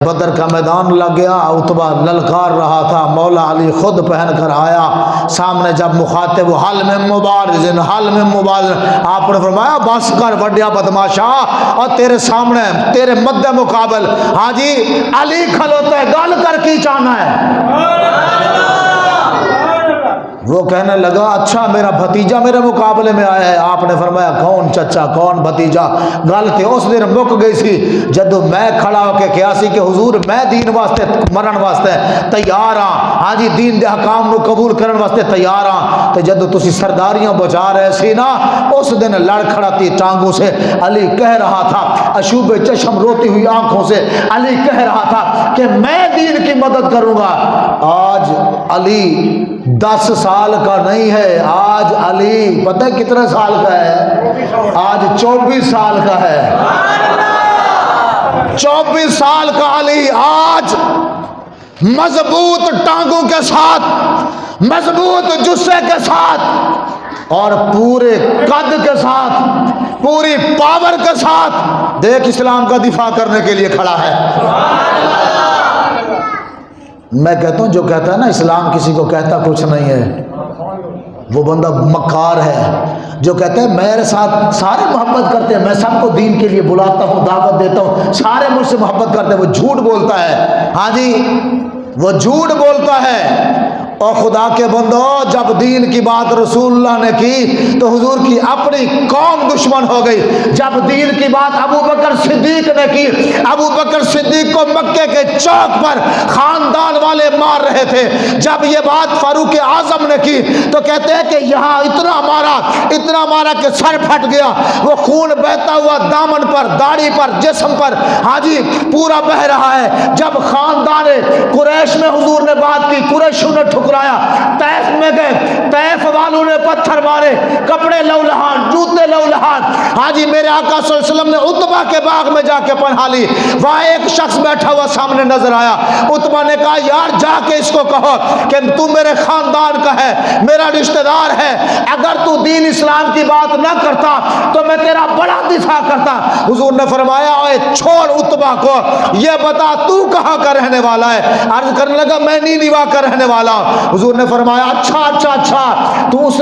بدر کا میدان لگ گیا، عتبہ للکار رہا تھا، مولا علی خود پہن کر آیا سامنے، جب مخاطب حل میں مبارزن آپ نے فرمایا بس کر بڑیا بدماشا، اور تیرے سامنے تیرے مد مقابل ہاں جی علی کھلوتا ہے، گل کر کی چاہنا ہے؟ وہ کہنے لگا اچھا میرا بھتیجا میرے مقابلے میں آیا ہے۔ آپ نے فرمایا کون چچا کون بھتیجا؟ گل تے اس دن مک گئی سی جدو میں کھڑا ہو کے کیا سی کہ حضور میں دین واسطے مرن واسطے تیار ہاں، ہاں جی دین دے حکام نو قبول کرن واسطے تیار ہاں، تے جدو تسی سرداریاں بچا رہے سی نا اس دن لڑ کھڑا تھی ٹانگوں سے، علی کہہ رہا تھا اشوب چشم روتی ہوئی آنکھوں سے، علی کہہ رہا تھا کہ میں دین کی مدد کروں گا۔ آج علی 10 سال کا نہیں ہے، آج علی پتہ ہے کتنے سال کا ہے؟ آج 24 سال کا ہے۔ 24 سال کا علی آج مضبوط ٹانگوں کے ساتھ، مضبوط جسے کے ساتھ اور پورے قد کے ساتھ، پوری پاور کے ساتھ دیکھ اسلام کا دفاع کرنے کے لیے کھڑا ہے۔ میں کہتا ہوں جو کہتا ہے نا اسلام کسی کو کہتا کچھ نہیں ہے وہ بندہ مکار ہے۔ جو کہتے ہیں میرے ساتھ سارے محبت کرتے ہیں، میں سب کو دین کے لیے بلاتا ہوں دعوت دیتا ہوں، سارے مجھ سے محبت کرتے ہیں، وہ جھوٹ بولتا ہے۔ ہاں جی وہ جھوٹ بولتا ہے۔ اور خدا کے بندو جب دین کی بات رسول اللہ نے کی تو حضور کی اپنی قوم دشمن ہو گئی۔ جب دین کی بات ابو بکر صدیق نے کی، ابو بکر صدیق کو مکے کے چوک پر خاندان والے مار رہے تھے۔ جب یہ بات فاروق اعظم نے کی تو کہتے ہیں کہ یہاں اتنا مارا کہ سر پھٹ گیا، وہ خون بہتا ہوا دامن پر، داڑھی پر، جسم پر ہاں جی پورا بہ رہا ہے۔ جب خاندان قریش میں حضور نے بات کی، قریشوں نے ٹھکرایا، طیف میں گئے، طیف والوں نے پتھر مارے، کپڑے لو لہان، جوتے لو لہان۔ ہاں جی میرے آقا صلی اللہ علیہ وسلم نے عتبہ کے باغ میں جا کے پناہ لی، وہاں ایک شخص بیٹھا ہوا سامنے نظر آیا۔ عتبہ نے کہا یار جا کے اس کو کہو کہ تو میرے خاندان کا ہے، میرا رشتہ دار ہے، اگر تو دین اسلام کی بات نہ کرتا تو میں تیرا بڑا دفاع کرتا۔ حضور نے فرمایا اے چھوڑ عتبہ کو، یہ بتا تو کہاں کا رہنے والا ہے؟ عرض کرنے لگا میں نینوا کا رہنے والا ہوں۔ حضور نے فرمایا اچھا تو اس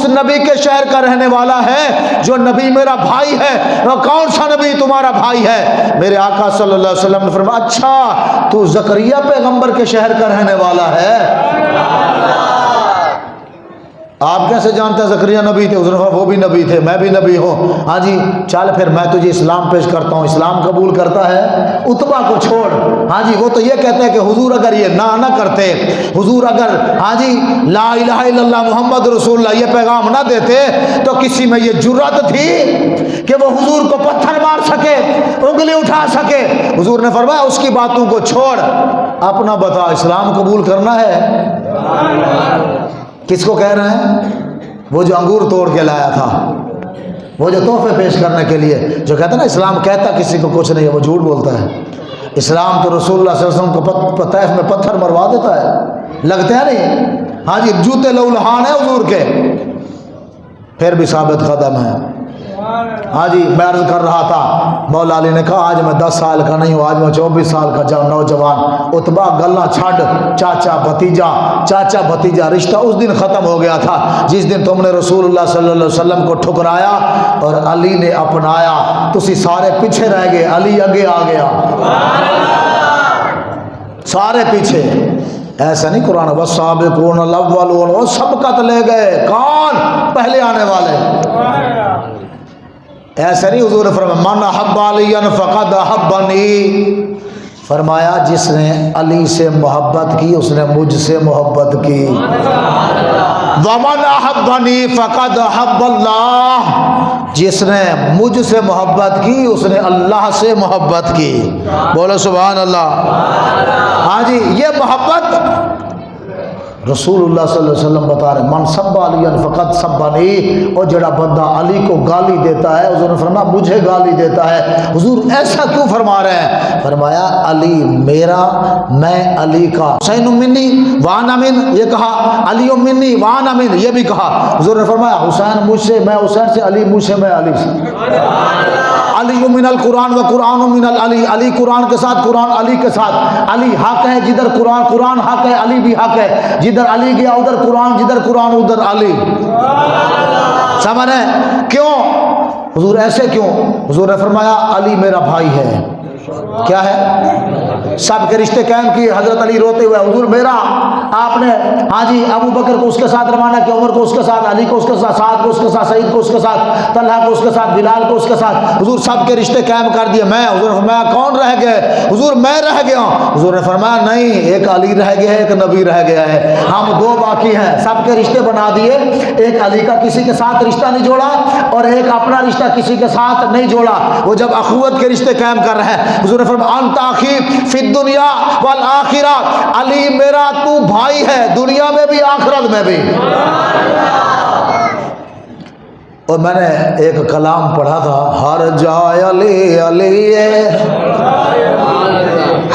نبی کے شہر کا رہنے والا ہے جو نبی میرا بھائی ہے۔ کون سا نبی تمہارا بھائی ہے؟ میرے آقا صلی اللہ علیہ وسلم نے فرمایا اچھا تو زکریا پیغمبر کے شہر کا رہنے والا ہے۔ آپ کیسے جانتے ہیں زکریا نبی تھے؟ حضور نے فرمایا وہ بھی نبی تھے، میں بھی نبی ہوں۔ ہاں جی چل پھر میں تجھے اسلام پیش کرتا ہوں، اسلام قبول کرتا ہے؟ عتبہ کو چھوڑ۔ ہاں جی وہ تو یہ کہتے ہیں کہ حضور اگر یہ نہ کرتے، حضور اگر ہاں جی لا الہ الا اللہ محمد رسول اللہ یہ پیغام نہ دیتے تو کسی میں یہ جرات تھی کہ وہ حضور کو پتھر مار سکے، انگلی اٹھا سکے؟ حضور نے فرمایا اس کی باتوں کو چھوڑ، اپنا بتا اسلام قبول کرنا ہے؟ کس کو کہہ رہے ہیں؟ وہ جو انگور توڑ کے لایا تھا، وہ جو تحفے پیش کرنے کے لیے جو کہتا ہے نا اسلام کہتا کسی کو کچھ نہیں ہے، وہ جھوٹ بولتا ہے۔ اسلام تو رسول اللہ صلی اللہ علیہ وسلم کو طیف میں پتھر مروا دیتا ہے، لگتے ہیں نہیں؟ ہاں جی جوتے لو لہان ہیں حضور کے، پھر بھی ثابت قدم ہے۔ ہاں جی میں عرض کر رہا تھا مولا علی نے کہا آج میں 10 سال کا نہیں ہوں، آج میں 24 سال کا نوجوان۔ عتبہ گلا چھڈ، چاچا بھتیجا رشتہ اس دن ختم ہو گیا تھا جس دن تم نے رسول اللہ صلی اللہ علیہ وسلم کو ٹھکرایا اور علی نے اپنایا۔ تسی سارے پیچھے رہ گئے، علی آگے آ گیا، سارے پیچھے۔ ایسا نہیں قرآن والسابقون الاولون وہ سبقت لے گئے، کون پہلے آنے والے؟ ایسا نہیں۔ حضور نے فرمایا من احب علی فقد احبنی، فرمایا جس نے علی سے محبت کی اس نے مجھ سے محبت کی۔ ومن احبنی فقد احب اللہ، جس نے مجھ سے محبت کی اس نے اللہ سے محبت کی۔ بولو سبحان اللہ۔ ہاں جی یہ محبت رسول اللہ صلی اللہ علیہ وسلم بتا رہے من سب علی فقط سبنی، اور جڑا بندہ علی کو گالی دیتا ہے حضور نے فرمایا مجھے گالی دیتا ہے۔ حضور ایسا کیوں فرما رہے ہیں؟ فرمایا علی میرا، میں علی کا، حسین منی وانا من یہ کہا، علی منی وانا من یہ بھی کہا۔ حضور نے فرمایا حسین مجھ سے، میں حسین سے، علی مجھ سے، میں علی سے۔ علی من القرآن و قرآن من العلی، علی قرآن کے ساتھ، قرآن علی کے ساتھ، علی حق ہے جدھر قرآن، قرآن حق ہے، علی بھی حق ہے، جدھر علی گیا ادھر قرآن، جدھر قرآن ادھر علی۔ سمجھ رہے ہیں کیوں حضور ایسے کیوں؟ حضور نے فرمایا علی میرا بھائی ہے۔ کیا ہے؟ سب کے رشتے قائم کیے۔ حضرت علی روتے ہوئے حضور میرا، آپ نے ہاں جی ابو بکر کو اس کے ساتھ روانہ کیا، عمر کو اس کے ساتھ، علی کو اس کے ساتھ، سعد کو اس کے ساتھ، سعید کو اس کے ساتھ، طلحہ کو اس کے ساتھ، بلال کو اس کے ساتھ، حضور سب کے رشتے قائم کر دیے۔ میں حضور نے فرمایا کون رہ گئے؟ حضور میں رہ گیا ہوں۔ حضور نے فرمایا نہیں، ایک علی رہ گیا ہے، ایک نبی رہ گیا ہے، ہم دو باقی ہیں۔ سب کے رشتے بنا دیے، ایک علی کا کسی کے ساتھ رشتہ نہیں جوڑا اور ایک اپنا رشتہ کسی کے ساتھ نہیں جوڑا۔ وہ جب اخوت کے رشتے قائم کر رہے ہیں، حضور نے فرمایا انت اخی فی الدنیا والآخرہ، علی میرا تو بھائی ہے دنیا میں بھی آخرت میں بھی۔ اور میں نے ایک کلام پڑھا تھا، ہر جائے علی علی ہے،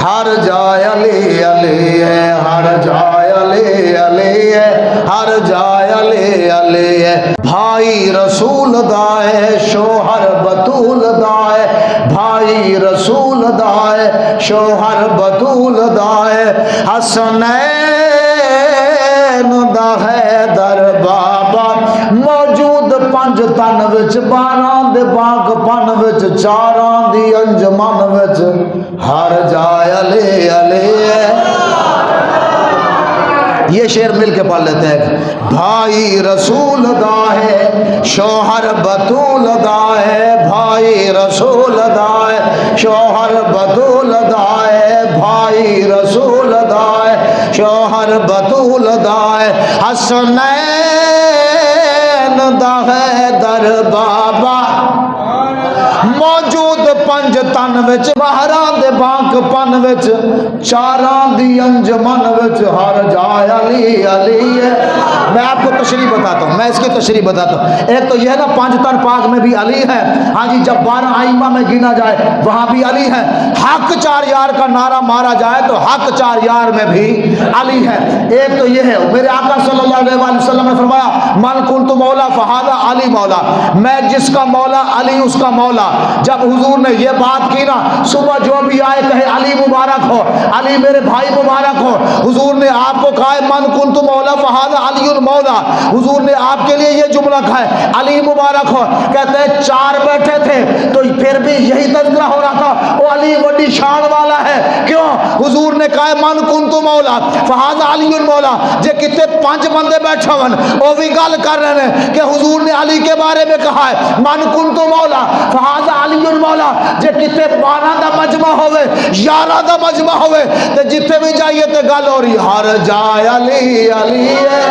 ہر جائے علی علی ہے، ہر جائے علی علی ہے، ہر جائے علی علی ہے، بھائی رسول دائے شوہر بطول دائے، بھائی رسول دائے شوہر بطول دائے، حسنین دا حیدر بابا موجود پنج تن وچ، 12 دے باغ پن وچ، 4 دی انجمن وچ، ہر جائے علی علی ہے۔ یہ شعر مل کے پڑھ لیتے ہیں، بھائی رسول دا ہے شوہر بطول دا ہے، بھائی رسول دا ہے شوہر بطول دا ہے، بھائی رسول دا ہے شوہر بطول دا ہے، حسنین دا حیدر بابا موجود پنج تن وچ، 12 دے باغ پن وچ، 4 دی انجمن وچ، ہر جائے علی علی ہے۔ میں آپ کو تشریح بتاتا ہوں، میں اس کی تشریح بتاتا ہوں۔ ایک تو یہ ہے نا 5 تن پاک میں بھی علی ہے، ہاں جی جب 12 ائمہ میں گنا جائے وہاں بھی علی ہے، حق 4 یار کا نعرہ مارا جائے تو حق 4 یار میں بھی علی ہے۔ ایک تو یہ ہے، میرے آقا صلی اللہ علیہ وآلہ وسلم نے فرمایا من کنت مولا فہذا علی مولا، میں جس کا مولا علی اس کا مولا۔ جب حضور نے یہ بات کی نا، صبح جو بھی آئے کہے علی مبارک ہو، علی میرے بھائی مبارک ہو۔ حضور نے آپ کو کہا ہے من کنت مولا فہذا علی المولا، حضور نے آپ کے لیے یہ جملہ کہا ہے علی مبارک ہو۔ کہتے ہیں 4 بیٹھے تھے تو پھر بھی یہی تذکرہ ہو رہا تھا وہ علی بڑی شان والا ہے۔ کیوں؟ حضور نے کہا ہے من کنت مولا فہذا علی المولا، جے کتے 5 بندے بیٹھے ہون وہ بھی گل کر رہے ہیں کہ حضور نے علی کے بارے میں کہا ہے من کنت مولا فہذا علی المولا، جے کتے 12 دا مجمع ہوئے 11 دا مجمع ہوئے تے جتھے بھی جائیے تے گل ہو رہی ہر جائے علی علی ہے،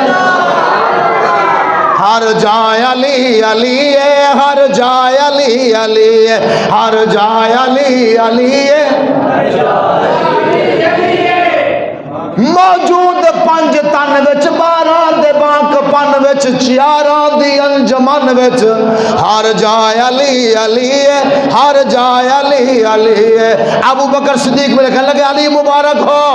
ہر جائے علی علی ہے، ہر جائے علی علی ہے، ہر جائے علی علی ہے، موجود 5 تن وچ، 12 دے باغ پن وچ، 4 دی انجمن وچ، ہر جائے علی علی ہے، ہر جائے علی علی ہے۔ ابو بکر صدیق میرے کہنے لگے علی مبارک ہو،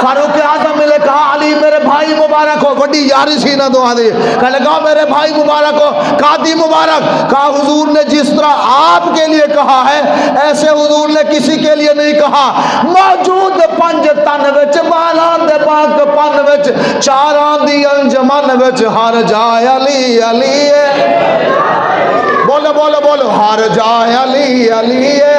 فاروق اعظم نے کہا علی میرے بھائی مبارک ہو، بڑی یاری سی نہ دعا دی، کہنے لگا میرے بھائی مبارک ہو، قاضی مبارک۔ کہا حضور نے جس طرح آپ کے لیے کہا ہے ایسے حضور نے کسی کے لیے نہیں کہا، موجود 5 تن وچ، 12 دے باغ پن وچ، 4 دی انجمن وچ، ہر جائے علی علی ہے۔ بولو بولو بولو، ہر جائے علی علی ہے۔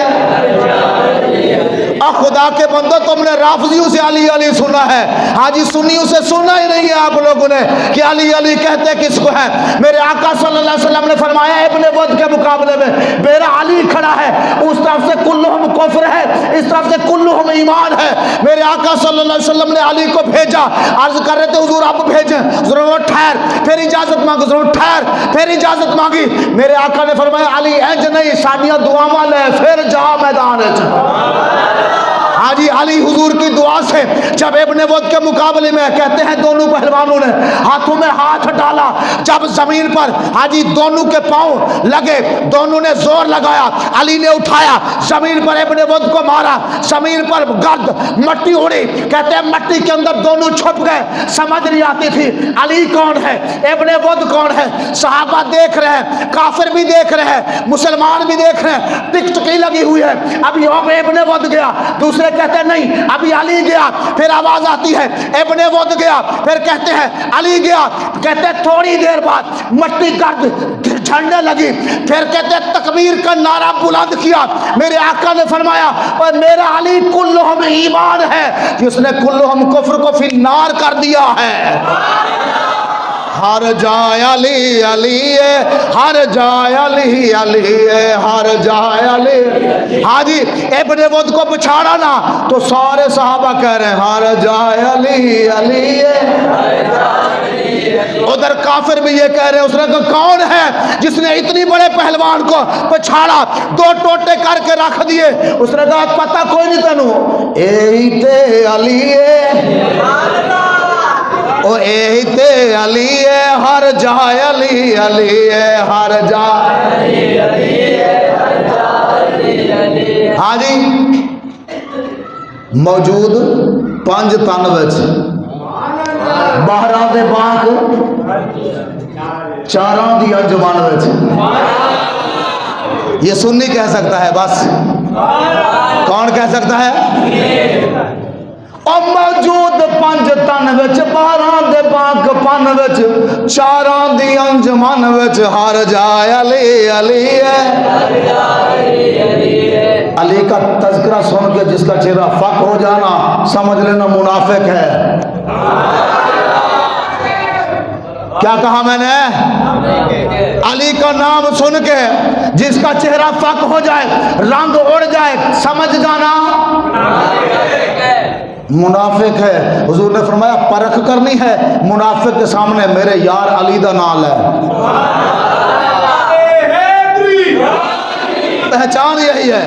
خدا کے بندو تم نے رافضیوں سے علی علی سنا ہے، ہاں جی سنیوں سے سنا ہی نہیں ہے آپ لوگوں نے کہ علی علی کہتے کس کو ہے۔ میرے آقا صلی اللہ علیہ وسلم نے فرمایا ابن ود کے مقابلے میں میرا علی کھڑا ہے، اس طرف سے کلہم کفر ہے، اس طرف سے کلہم ایمان ہے۔ میرے آقا صلی اللہ علیہ وسلم نے علی کو بھیجا، عرض کر رہے تھے حضور آپ بھیجیں، ضرور ٹھہر، پھر اجازت مانگو، ضرور ٹھہر، پھر اجازت مانگی۔ میرے آقا نے فرمایا علی انج نہیں، ساڈیاں دعاواں لے پھر جا میدان وچ۔ حاجی علی حضور کی دعا سے جب ابن ود کے مقابلے میں کہتے ہیں دونوں پہلوانوں نے ہاتھوں میں ہاتھ ڈالا، جب زمین پر حاجی دونوں کے پاؤں لگے، دونوں نے زور لگایا، علی نے اٹھایا، زمین پر ابن ود کو مارا، زمین پر گرد مٹی اڑی، کہتے ہیں مٹی کے اندر دونوں چھپ گئے، سمجھ نہیں آتی تھی علی کون ہے ابن ود کون ہے۔ صحابہ دیکھ رہے ہیں، کافر بھی دیکھ رہے ہیں، مسلمان بھی دیکھ رہے ہیں، ٹک ٹکی لگی ہوئی ہے۔ ابھی ابن ود گیا، دوسرے کہتے ہیں نہیں ابھی علی گیا، پھر آواز آتی ہے ابن ود گیا، پھر کہتے ہیں علی گیا، کہتے ہیں تھوڑی دیر بعد مٹی گرد جھڑنے لگی، پھر کہتے ہیں تکبیر کا نعرہ بلند کیا، میرے آقا نے فرمایا اور میرا علی کلہم ایمان ہے، جس نے کلہم کفر کو فی النار کر دیا ہے۔ ہر جائے علی علی ہر جائے علی علی ہر جائے علی۔ ہاں جی ابن ود کو پچھاڑا نا تو سارے صحابہ کہہ رہے ہیں ہر جائے علی علی۔ ادھر کافر بھی یہ کہہ رہے ہیں اس نے کہا کون ہے جس نے اتنی بڑے پہلوان کو پچھاڑا، دو ٹوٹے کر کے رکھ دیے۔ اس نے کہا پتہ کوئی نہیں تینوں اے تے علی او اے تے علی ہر جائے علی علی ہر جائے علی۔ ہاں جی موجود پانچ تن وچ باہراں دے بانک چاراں دی انجمن وچ، یہ سنی کہہ سکتا ہے بس، کون کہہ سکتا ہے؟ اور موجود پانچ تن وچ باہراں دے بانک پن وچ چاراں دی انجمن وچ ہر جائے علی علی علی کا تذکرہ سن کے جس کا چہرہ فق ہو جانا سمجھ لینا منافق ہے۔ کیا کہا میں نے؟ علی کا نام سن کے جس کا چہرہ فق ہو جائے، رنگ اڑ جائے، سمجھ جانا منافق ہے۔ حضور نے فرمایا پرکھ کرنی ہے منافق کے سامنے میرے یار علی دا نال ہے، پہچان یہی ہے۔